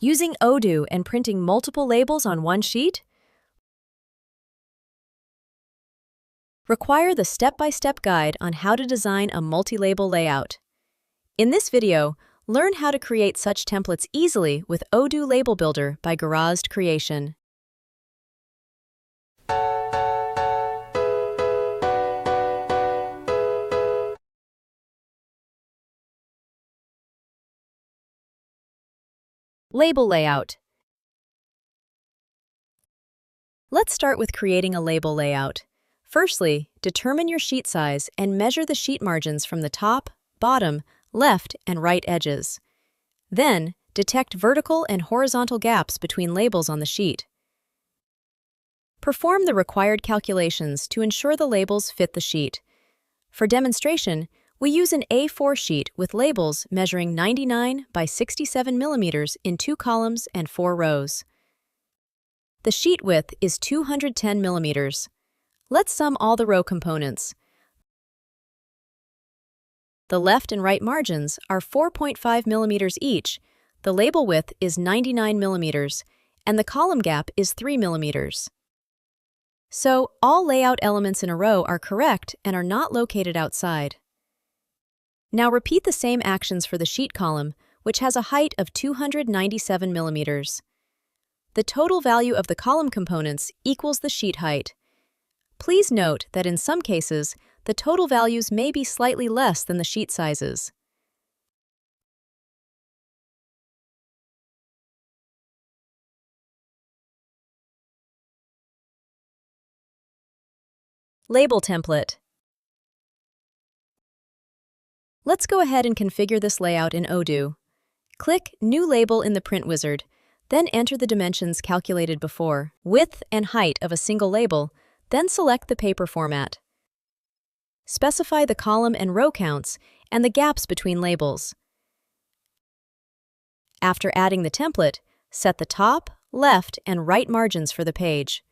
Using Odoo and printing multiple labels on one sheet? Require the step-by-step guide on how to design a multi-label layout. In this video, learn how to create such templates easily with Odoo Label Builder by Garazd Creation. Label layout. Let's start with creating a label layout. Firstly, determine your sheet size and measure the sheet margins from the top, bottom, left, and right edges. Then, detect vertical and horizontal gaps between labels on the sheet. Perform the required calculations to ensure the labels fit the sheet. For demonstration, we use an A4 sheet with labels measuring 99 by 67 millimeters in 2 columns and 4 rows. The sheet width is 210 millimeters. Let's sum all the row components. The left and right margins are 4.5 millimeters each, the label width is 99 millimeters, and the column gap is 3 millimeters. So, all layout elements in a row are correct and are not located outside. Now repeat the same actions for the sheet column, which has a height of 297 millimeters. The total value of the column components equals the sheet height. Please note that in some cases, the total values may be slightly less than the sheet sizes. Label template. Let's go ahead and configure this layout in Odoo. Click New Label in the Print Wizard, then enter the dimensions calculated before, width and height of a single label, then select the paper format. Specify the column and row counts and the gaps between labels. After adding the template, set the top, left, and right margins for the page.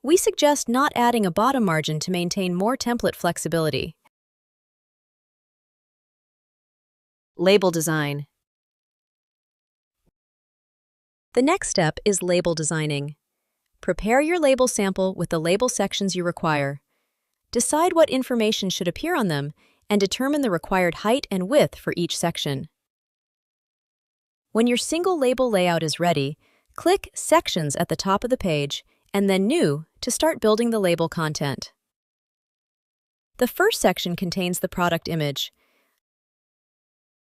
We suggest not adding a bottom margin to maintain more template flexibility. Label design. The next step is label designing. Prepare your label sample with the label sections you require. Decide what information should appear on them and determine the required height and width for each section. When your single label layout is ready, click Sections at the top of the page and then New to start building the label content. The first section contains the product image.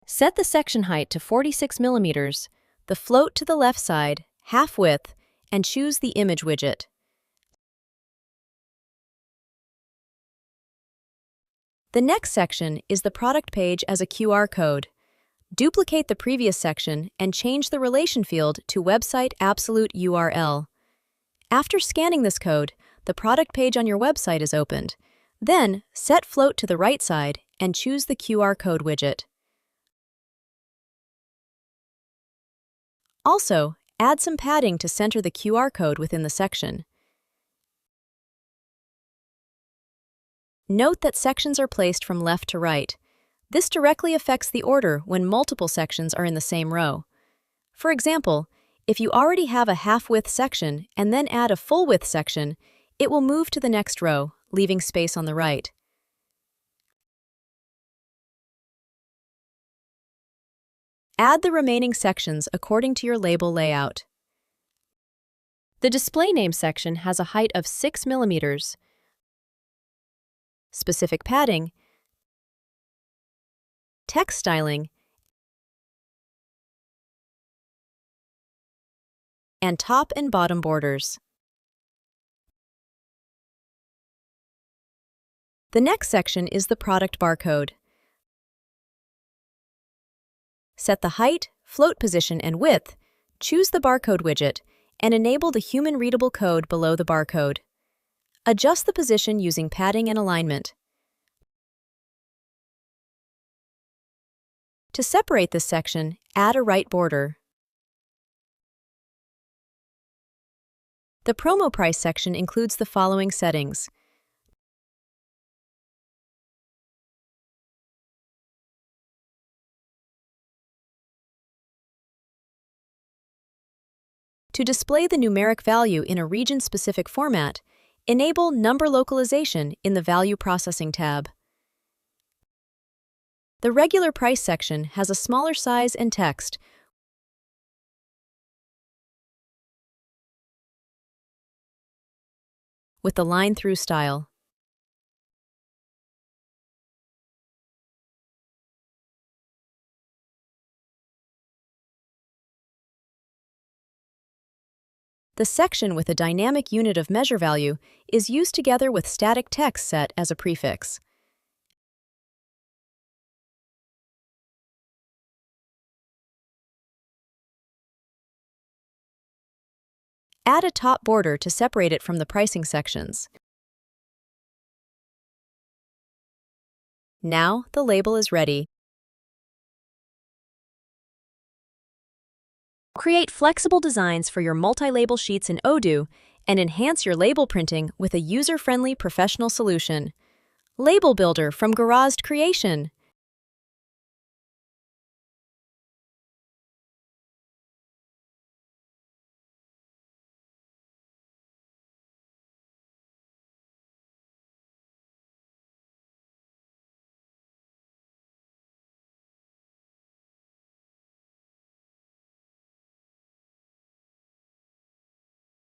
Set the section height to 46 millimeters, the float to the left side, half width, and choose the image widget. The next section is the product page as a QR code. Duplicate the previous section and change the relation field to Website Absolute URL. After scanning this code, the product page on your website is opened. Then, set float to the right side and choose the QR code widget. Also, add some padding to center the QR code within the section. Note that sections are placed from left to right. This directly affects the order when multiple sections are in the same row. For example, if you already have a half-width section and then add a full-width section, it will move to the next row, leaving space on the right. Add the remaining sections according to your label layout. The display name section has a height of 6 millimeters. Specific padding, text styling, and top and bottom borders. The next section is the product barcode. Set the height, float position, and width, choose the barcode widget, and enable the human-readable code below the barcode. Adjust the position using padding and alignment. To separate this section, add a right border. The promo price section includes the following settings: To display the numeric value in a region-specific format, enable Number Localization in the Value Processing tab. The Regular Price section has a smaller size and text, with the line-through style. The section with a dynamic unit of measure value is used together with static text set as a prefix. Add a top border to separate it from the pricing sections. Now the label is ready. Create flexible designs for your multi-label sheets in Odoo and enhance your label printing with a user-friendly professional solution. Label Builder from Garazd Creation.